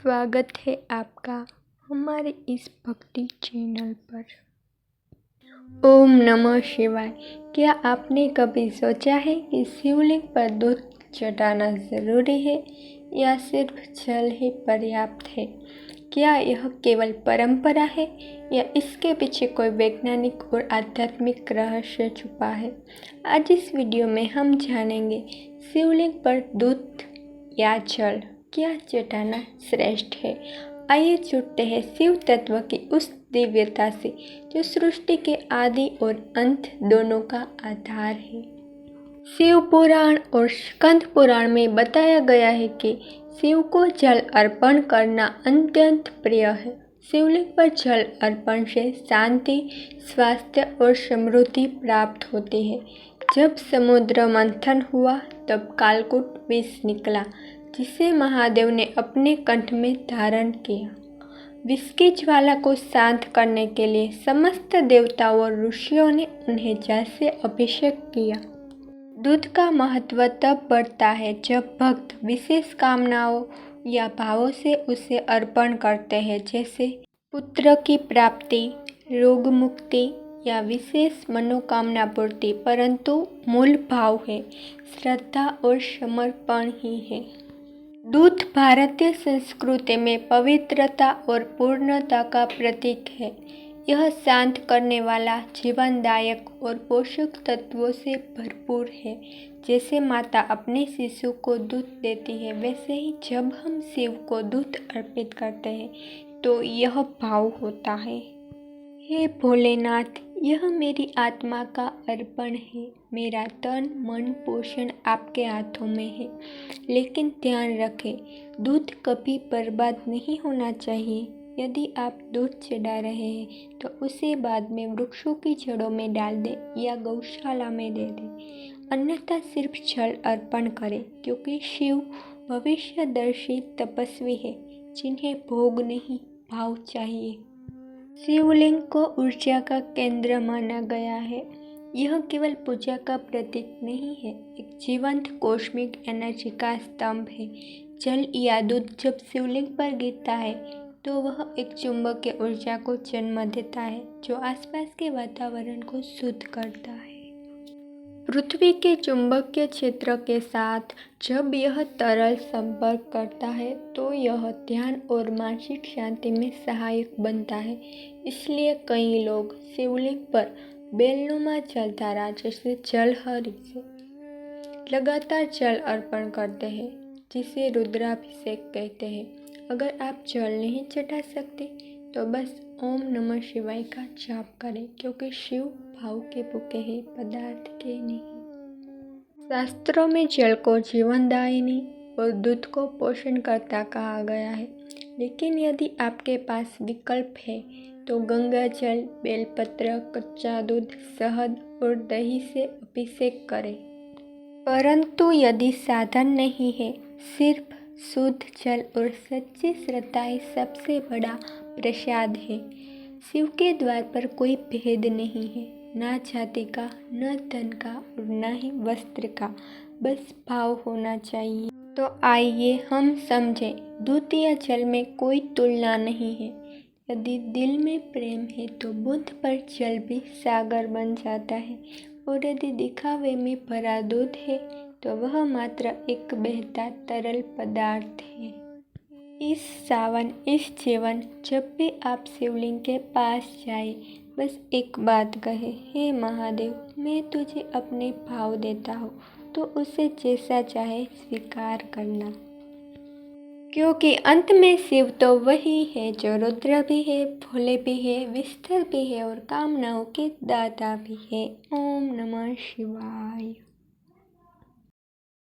स्वागत है आपका हमारे इस भक्ति चैनल पर। ओम नमः शिवाय। क्या आपने कभी सोचा है कि शिवलिंग पर दूध चढ़ाना ज़रूरी है या सिर्फ जल ही पर्याप्त है? क्या यह केवल परंपरा है या इसके पीछे कोई वैज्ञानिक और आध्यात्मिक रहस्य छुपा है? आज इस वीडियो में हम जानेंगे शिवलिंग पर दूध या जल क्या चढ़ाना श्रेष्ठ है। आइए जुड़ते हैं शिव तत्व की उस दिव्यता से जो सृष्टि के आदि और अंत दोनों का आधार है। शिव पुराण और स्कंद पुराण में बताया गया है कि शिव को जल अर्पण करना अत्यंत प्रिय है। शिवलिंग पर जल अर्पण से शांति, स्वास्थ्य और समृद्धि प्राप्त होती है। जब समुद्र मंथन हुआ तब कालकूट विष निकला जिसे महादेव ने अपने कंठ में धारण किया। विष की ज्वाला को शांत करने के लिए समस्त देवताओं और ऋषियों ने उन्हें जल से अभिषेक किया। दूध का महत्व तब बढ़ता है जब भक्त विशेष कामनाओं या भावों से उसे अर्पण करते हैं, जैसे पुत्र की प्राप्ति, रोग मुक्ति या विशेष मनोकामना पूर्ति। परंतु मूल भाव है श्रद्धा और समर्पण ही है। दूध भारतीय संस्कृति में पवित्रता और पूर्णता का प्रतीक है। यह शांत करने वाला, जीवनदायक और पोषक तत्वों से भरपूर है। जैसे माता अपने शिशु को दूध देती है, वैसे ही जब हम शिव को दूध अर्पित करते हैं तो यह भाव होता है, हे भोलेनाथ, यह मेरी आत्मा का अर्पण है। मेरा तन मन पोषण आपके हाथों में है। लेकिन ध्यान रखें, दूध कभी बर्बाद नहीं होना चाहिए। यदि आप दूध चढ़ा रहे हैं तो उसे बाद में वृक्षों की जड़ों में डाल दें या गौशाला में दे दें। अन्यथा सिर्फ जल अर्पण करें, क्योंकि शिव भविष्यदर्शी तपस्वी है जिन्हें भोग नहीं भाव चाहिए। शिवलिंग को ऊर्जा का केंद्र माना गया है। यह केवल पूजा का प्रतीक नहीं है, एक जीवंत कॉस्मिक एनर्जी का स्तंभ है। जल या दूध जब शिवलिंग पर गिरता है तो वह एक चुंबकीय ऊर्जा को जन्म देता है जो आसपास के वातावरण को शुद्ध करता है। पृथ्वी के चुंबकीय क्षेत्र के साथ जब यह तरल संपर्क करता है तो यह ध्यान और मानसिक शांति में सहायक बनता है। इसलिए कई लोग शिवलिंग पर बेलनुमा जलधारा जैसे जलहरी से लगातार जल अर्पण करते हैं, जिसे रुद्राभिषेक कहते हैं। अगर आप जल नहीं चढ़ा सकते तो बस ओम नमः शिवाय का जाप करें, क्योंकि शिव भाव के भूखे हैं, पदार्थ के नहीं। शास्त्रों में जल को जीवनदायिनी और दूध को पोषण करता कहा गया है। लेकिन यदि आपके पास विकल्प है तो गंगा जल, बेलपत्र, कच्चा दूध, शहद और दही से अभिषेक करें। परंतु यदि साधन नहीं है, सिर्फ शुद्ध जल और सच्ची श्रद्धा ही सबसे बड़ा प्रसाद है। शिव के द्वार पर कोई भेद नहीं है, ना जाति का, न धन का और न ही वस्त्र का, बस भाव होना चाहिए। तो आइए हम समझें, दूध या जल में कोई तुलना नहीं है। यदि दिल में प्रेम है तो बूंद पर जल भी सागर बन जाता है, और यदि दिखावे में भरा दूध है तो वह मात्र एक बहता तरल पदार्थ है। इस सावन, इस जीवन, जब भी आप शिवलिंग के पास जाए, बस एक बात कहे, हे महादेव, मैं तुझे अपने भाव देता हूँ, तो उसे जैसा चाहे स्वीकार करना। क्योंकि अंत में शिव तो वही है जो रुद्र भी है, भोले भी है, विस्तर भी है और कामनाओं के दाता भी है। ओम नमः शिवाय।